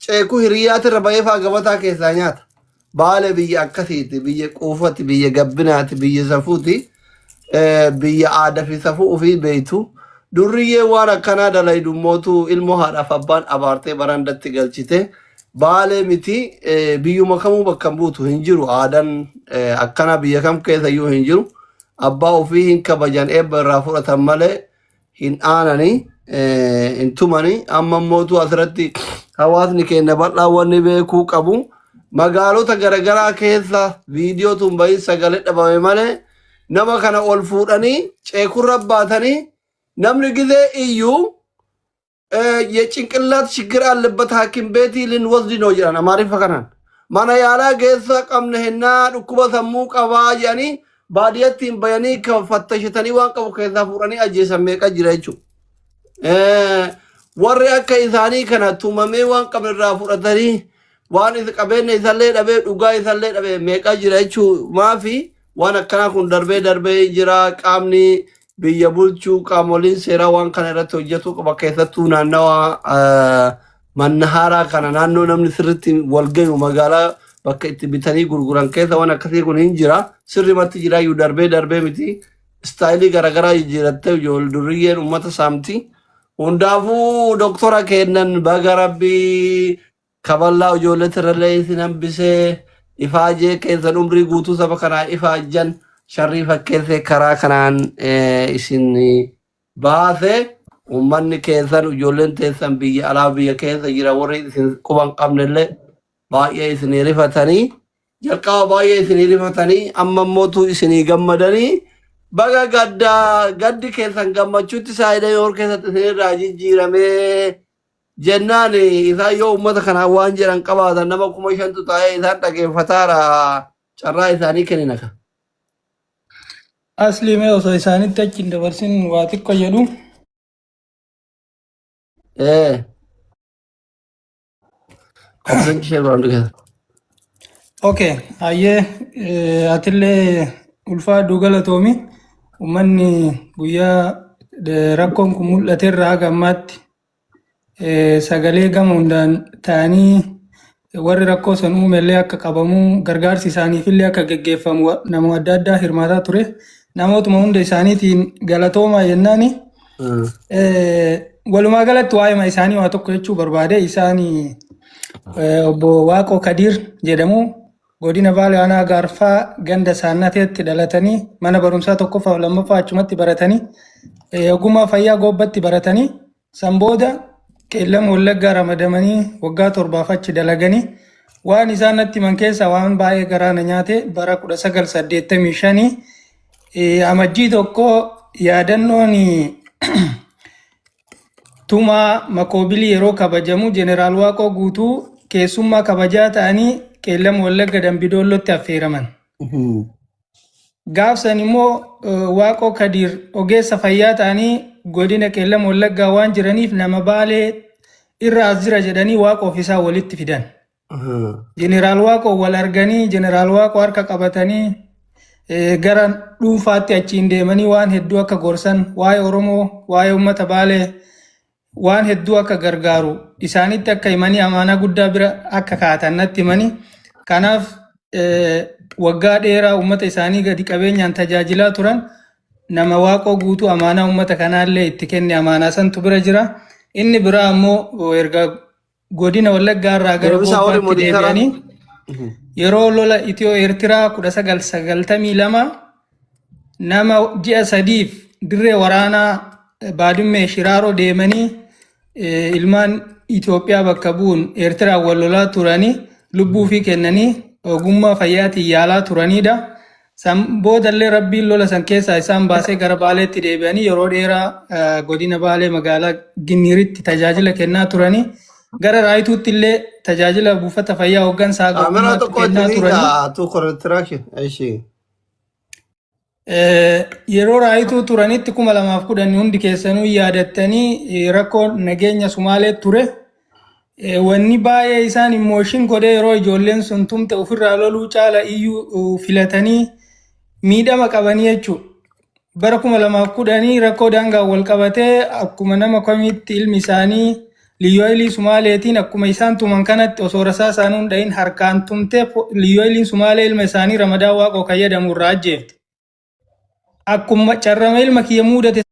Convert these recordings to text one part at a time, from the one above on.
ceeku hiriyaati rabayee faa gabataa keessaa nyaata. Baale biyya akkasiiti, biyya quufati, biyya gabbinaati, biyya safuuti, biyya aadaa fi safuu ofii beeytu. Durriyyee waan akkanaa dalaydummotu ilmoo haadhaaf abbaan abaartee barandatti galchite. Baale miti biyyuma kamuu bakka buutu hin jiru. Aadaan akkana biyya kam keessayyuu hin jiru. Abbaa ofii hin kabajan eebba irraa fudhatan malee hin aananii hin tumanii. Amma mootu asirratti hawaasni keenya bal'aa wanni beekuu qabu. Magaalota garagaraa keessa viidiyoo tun bahii sagalee dhabame malee nama kana ol fuudhanii ceekurra baatanii namni gizee iyyuu የጭንቅላት ችግር አለበት ሐኪም ቤት ልንወስድ ነው ይላል አማሪፍ ከናን ማና ያላ ገሰ ቀምነህና ዱኩበ ሰሙ ቀባ ያኒ ባዲያቲን በያኒ ከፈተሽተኒ ዋንቀው ከዛ ፉረኒ አጀሰሜ ቀጅራቹ ወሬ አከይዛኒ ከናቱ መሜ ዋንቀምራ ፉረተኒ ዋን ኢዝ ቀበነ ይሰለ ደበ ዱጋ ይሰለ ደበ ሜቃ ጅራቹ ማፊ ዋን አከና ኩን ደርቤ ደርቤ ጅራ ቃምኒ biyya bulchuu qaamoleen seeraa waan kana irratti hojjetu qaba keessattuu naannawa mannahaaraa kana naannoo namni sirriitti wal gayu magaalaa bakka itti bitanii gurguran keessa waan akkasii kun hin jira sirrimatti jira iyyuu darbee miti istaayilii garagaraa jijjiirattee ijoollee duriyyeen uummata saamti hundaafuu doktora kennan baga rabbii kaballaa ijoollee tirallee isin hambisee ifaajee keessan umrii guutuu saba kanaa ifaajjan شريفة كيسة كرا كنان إسني بعثة ومن كيسة وجولن تيسن بيجي على بيجي كيسة جرا وري إسن كمان قبل اللي باقي إسني رفتني جركا باقي إسني رفتني أما موتو إسني جمدني بقى قد كيسة جمد شو تساعده يور كيسة تسير راجي جرا مي جناني إذا يوم ما تكنا وانجران كبار نما كمشان تطاي إذا تكي فتارة شرّا إساني كنينك asli mee osoo isaanitti achi hin dabarsin waa xiqqoo jedhu. Okay, ayyee atillee ulfaadhu galatoomi uummanni guyyaa rakkoon kun mul'ateerraa gammaatti sagalee gama hundaan ta'anii warri rakkoo san uumellee akka qabamuu gargaarsi isaaniifillee akka geggeeffamu nama adda addaa hirmaataa ture. namootuma hunda isaaniitiin galatoomaa jennaani walumaa galatti waa'ee isaanii waa tokko jechuu barbaade isaanii obbo Waaqoo Kadiir jedhamu godina Baalee Aanaa Gaarfaa ganda Saannateetti dhalatanii mana barumsaa tokkoffaa lammaffaa achumatti baratanii ogummaa fayyaa goobbatti baratanii san booda qeellam Wallaggaa ramadamanii waggaa 7 achi dalaganii waan isaan natti himan keessaa waan baay'ee garaana nyaate bara 1985 amajjii tokko yaadannoon tuma makoobilii yeroo kabajamu jeneraal Waaqoo guutuu keessummaa kabajaa ta'anii qeellam Wallagga Dambidoollotti affeeraman. Gaafsan immoo Waaqoo Kadiir ogeessa fayyaa ta'anii godina qeellam Wallaggaa waan jiraniif nama Baalee irraa as jira jedhanii Waaqoo ofiisaa walitti fidan. Jeneraal Waaqoo wal arganii jeneraal Waaqoo harka qabatanii gara dhuunfaatti achiin deemanii waan hedduu akka gorsan waa'ee Oromoo waa'ee uummata Baalee waan hedduu akka gargaaru isaanitti akka himanii amaanaa guddaa bira akka kaatan natti himanii kanaaf waggaa dheeraa uummata isaanii gadi qabeenyaan tajaajilaa turan nama Waaqoo guutuu amaanaa uummata kanaallee itti kenne amaanaa santu bira jira inni biraa ammoo erga godina Wallaggaa irraa gara Goobbaatti deebi'anii yeroo lola Itiyoo Eertiraa 1992 nama ji'a 3f dirree waraanaa Baadiyyaa Shiraaroo deemanii ilmaan Itoophiyaa bakka bu'uun Eertiraa wal lolaa turanii lubbuu fi kennanii ogummaa fayyaatiin yaalaa turanidha. San boodallee rabbiin lola san keessaa isaan baasee gara Baaleetti deebi'anii yeroo dheeraa godina Baalee magaalaa Ginniiritti tajaajila kennaa turanii gara Raayituutti illee tajaajila buufata fayyaa hooggansaa gaggeessaa turanii. Yeroo Raayituu turanitti 2010 hundi keessanuu yaadattanii rakkoo nageenya Sumaalee ture. Wanni baay'ee isaan immooshin godhee yeroo ijoolleen sun tumte ofirraa loluu caala iyyuu filatanii miidhama qabanii jechuudha. Bara 2010 rakkoo daangaa wal qabatee akkuma nama kamitti ilmi isaanii liyyooyilii Sumaaleetiin akkuma isaan tuman kanatti osoo rasaasaan hunda'in harkaan tumtee liyyooyiliin Sumaalee ilma isaanii Ramadaan Waaqoo fayyadamu irraa ajjeefte. Akkuma carrama ilma kiyya muudate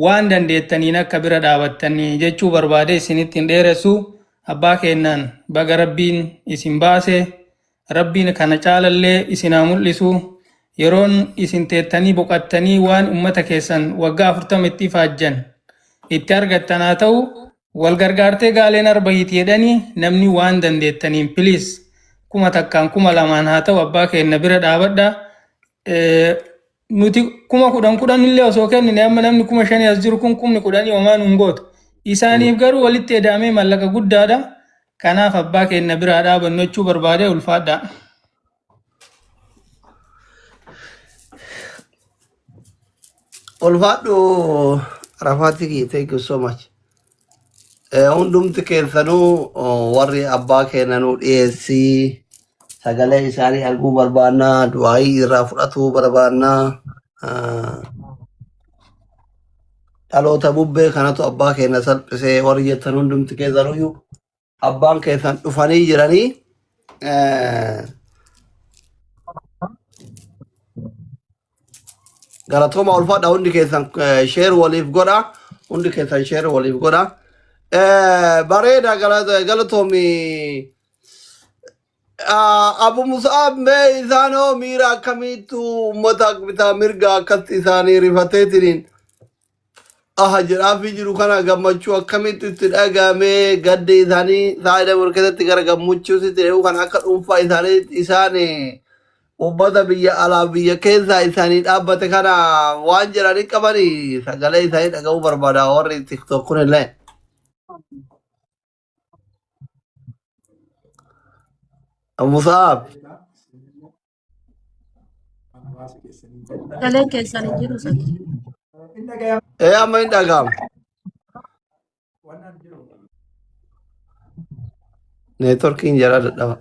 waan dandeettaniin akka bira dhaabattanii jechuu barbaade isinitti hin dheeressu. Abbaa keennan baga rabbiin isin baase rabbiin kana caalallee isinaa mul'isu. Yeroon isin teettanii boqattanii waan ummata keessan waggaa 40 itti faajjan itti argattan haa ta'u wal gargaartee gaaleen arbahiiti jedhanii namni waan dandeettaniin piliis kuma takkaan kuma lamaan haa ta'u abbaa keenya bira dhaabadha. Nuti kuma 10 illee osoo kennine amma namni kuma 5 as jiru kun kumni 10 homaa nuun gootu. Isaaniif garuu walitti edaamee mallaqa guddaadha. Kanaaf abbaa keenya bira dhaabannu jechuu barbaade ulfaadha. Ulfaadhu Arafaatiki, thank you so much. Hundumti keessanuu warri abbaa keenanuu dhiyeessii sagalee isaanii arguu barbaannaa du'aayii irraa fudhatuu barbaannaa dhaloota bubbee kanatu abbaa keenya salphisee warri jettan hundumti keessanuyyuu abbaan keessan dhufanii jiranii galatoma ulfaadha hundi keessan share waliif godha hundi keessan share waliif godha bareeda galatomi Abu Musab mee isaanoo miira akkamiittu ummata bitaa mirga akkatti isaanii rifateetiniin jedhaafii jiru kana gammachuu akkamitti itti dhagahame gaddi isaanii saayida murkeessatti gara gammachuutti ta'uu kan akka dhuunfaa isaanii isaan ummata biyya alaa biyya keessaa isaanii dhaabbate kana waan jedhanii qabanii sagalee isaanii dhaga'uu barbaada warri tiktok kun illee. Musab. Sagaleen keessan hin jiru sagalee. Amma hin dhaga'amu. Neetworkiin jala dadhaba.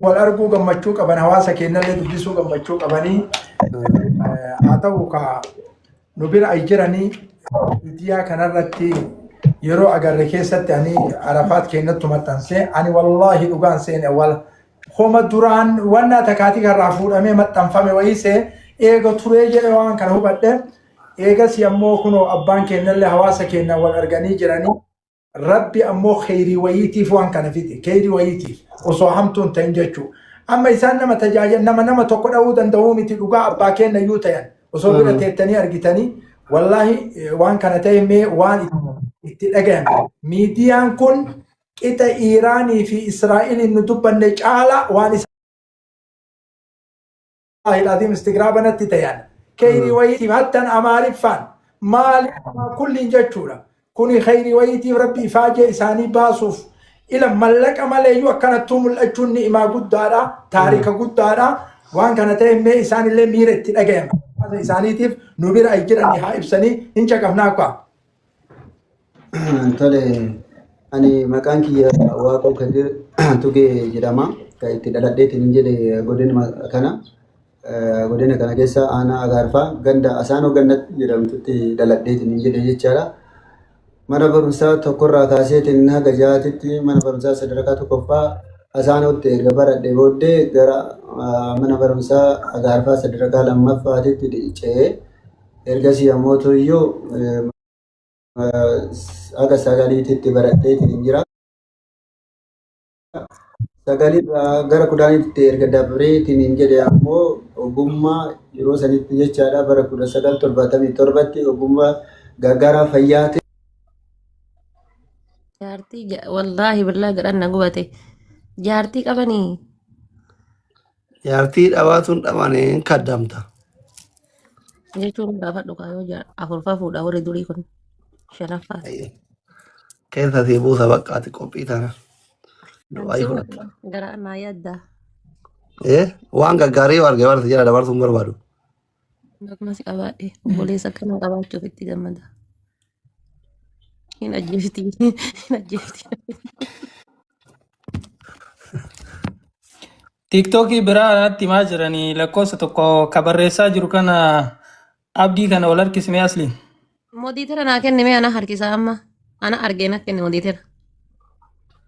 Wal arguu gammachuu qaban hawaasa keenyallee dubbisuu gammachuu qabanii haa ta'u ka nu bira ay jiranii miidiyaa kanarratti yeroo agarre keessatti ani Arafaat keenyattu maxxansee ani wallaahi dhugaan seene wal homa duraan wanna takaatii karraa fuudhamee maxxanfame wayiisee eega turee jedhe waan kana hubadhe eegas yammoo kunoo abbaan keenyallee hawaasa keenya wal arganii jiranii rabbi ammoo khayrii wayiitiif waan kana fide khayrii wayiitiif osoo hamtuun ta'in jechuu amma isaan nama tajaajila nama tokko dha'uu danda'uu miti dhugaa abbaa keenya iyyuu ta'an osoo bira teettanii argitanii wallahi waan kana ta'e mee waan itti dhagahame miidiyaan kun qixa Iiraanii fi Israa'eliin nu dubbanne caala waan isaa Instagramatti ta'an khayrii wayiitiif hattan Amaariffaan maali kulliin jechuudha. Kuni khayrii wayiitiif rabbi ifaajee isaanii baasuuf ila mallaqa maleeyyuu akkanattuu mul'achuun ni'imaa guddaadha taarika guddaadha waan kana ta'e mee isaanillee miira itti dhagahame isaaniitiif nu bira ay jiranii haa ibsanii hin caqafnaa kwa. Tole ani maqaan kiyya Waaqoo Kadir Tugee jedhama kan itti dhaladheetiin jedhe godina kana keessa aanaa Agaarfaa ganda Asaanoo Gannat jedhamtutti dhaladheetiin jedhe jechaadha. Mana barumsaa tokkorraa kaaseetiin haga jaatitti mana barumsaa sadarkaa tokkoffaa Asaanootti erga baradhee booddee gara mana barumsaa Agaarfaa sadarkaa lammaffaatitti ce'ee ergasii ammoo tuyyuu haga sagaliititti baradheetiin jira. Sagalirraa gara kudhaniitti erga dabreetiin jedhe ammoo ogummaa yeroo sanitti jechaadha bara 1977tti ogummaa gargaaraa fayyaati. Jaartii wallaahi billaa gadhanna gubate jaartii qabanii. Jaartii dhabaatuun dhabanii kaddamta. Jechuun gaafa dhugaa yoo afurfaa fuudha warri durii kun shanaffaa. Keessa si buusa baqqaati qophii tana. Gara ammaa yaaddaa. Waan gaggaarii argee warra jala dabarsuun barbaadu. Akkasumas qabaadhe obboleessa akkana qabaachuuf itti gammada. hin ajjeefti hin ajjeefti. Tiktokii biraa irratti himaa jiranii lakkoofsa tokko ka barreessaa jiru kana abdii kana wal harkismee asliin. Moodiitira naa kennime ana harkisaa amma ana argee na kenne moodiitira.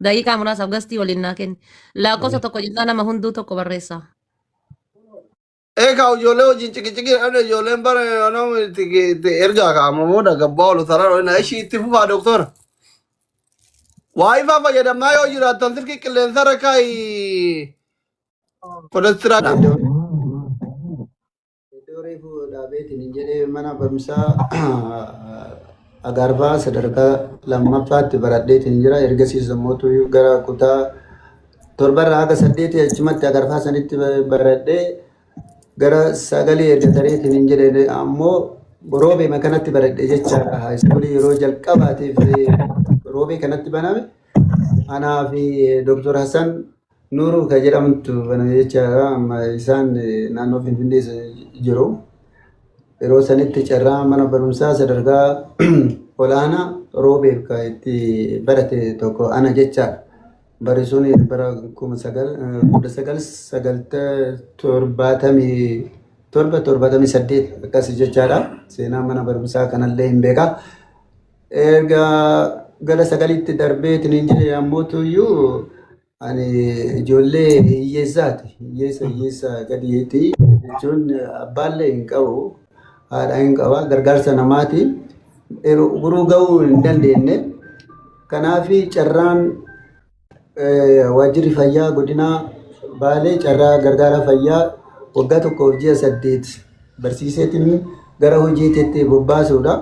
Daqiiqaa muraasaaf gastii waliin naa kenne. Lakkoofsa tokko jennaan nama hunduu tokko barreessaa. Eka ijoollee wajjin ciqiciqii dhabne ijoolleen bara ergaa kaa'amamoodha gabbaa olu sarara na ishii itti fufaa doktora. Waayifaa fayyadamaa yoo jiraattan silkii qilleensa irra kaa'i kodestiraadha. Iddoo reefu dhaabeetiin hin jedhee mana barumsaa Agaarbaa sadarkaa lammaffaatti baradheetiin hin jira. Ergasiis immoo gara kutaa torbarraa haga 8 achumatti Agaarbaa sanitti baradhee gara 9 erga tareetiin hin jedhee ammoo roobee kanatti baradhee jechaadha. Iskuulii yeroo jalqabaatiif roobee kanatti baname anaa fi Dr. Hassan Nuru ka jedhamtu baname jechaadha. Amma isaan naannoo Finfinnee jiru. Yeroo sanitti carraa mana barumsaa sadarkaa olaanaa roobeef ka itti barate tokko ana jechaadha. Bari sun bara 1977 akkas jechaadha. Seenaa mana barumsaa kanallee hin beeka. Erga gara 9tti darbeetiin hin jedhe ammoo tuyyuu ani ijoollee hiyyeessaati. Hiyyeessa gadiiti jechuun abbaallee hin qabu. Haadha hin qaba. Gargaarsa namaati. Guruu ga'uu hin dandeenye. Kanaaf carraan waajjirri fayyaa godina Baalee carraa gargaara fayyaa waggaa 1.8 barsiiseetiin gara hojiitti bobbaasuudha.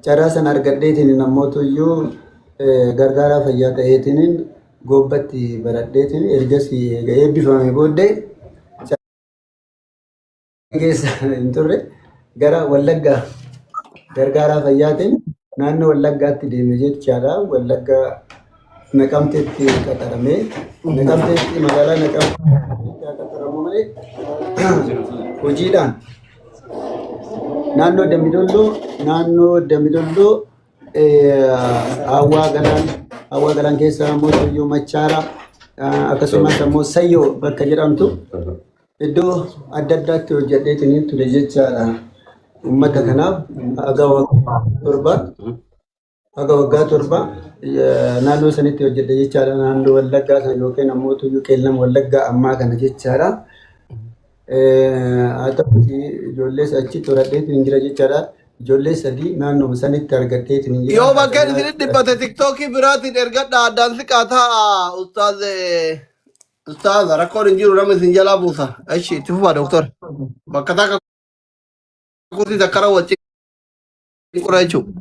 Carraa sana argadheetiin namootuyyuu gargaara fayyaa ta'eetiin gobbatti baradheetiin ergasii eebbifame booddee keessa hin turre gara Wallaggaa gargaara fayyaatiin naannoo Wallaggaatti deeme jechaadha. Wallaggaa Naqamteetti qaxaramee Naqamteetti magaalaa Naqamteetti qaxaramu malee hojiidhaan naannoo Dambidolloo Hawaa Galaan keessa immoo Sayyoo Machaara akkasumas immoo Sayyoo bakka jedhamtu iddoo adda addaatti hojjedheetiin ture jechaadha. Uummata kanaaf haga waggaa torba naannoo sanitti hojjedhe jechaadha. Naannoo Wallaggaa sana yookiin ammoo tuyyuu Qeellam Wallaggaa ammaa kana jechaadha. Haa ta'uuti ijoollees achi toradheetiin hin jira jechaadha. Ijoollee 3 naannoo sanitti argadheetiin hin jira. Yoo bakkeen isin dhibbate tiktookii biraatiin ergadha addaan siqaa ta'a ustaaza rakkoon hin jiru nama isin jalaa buusa. Ishi itti fufaa doktora. Bakka takka kutii takkara wal ciqura jechuudha.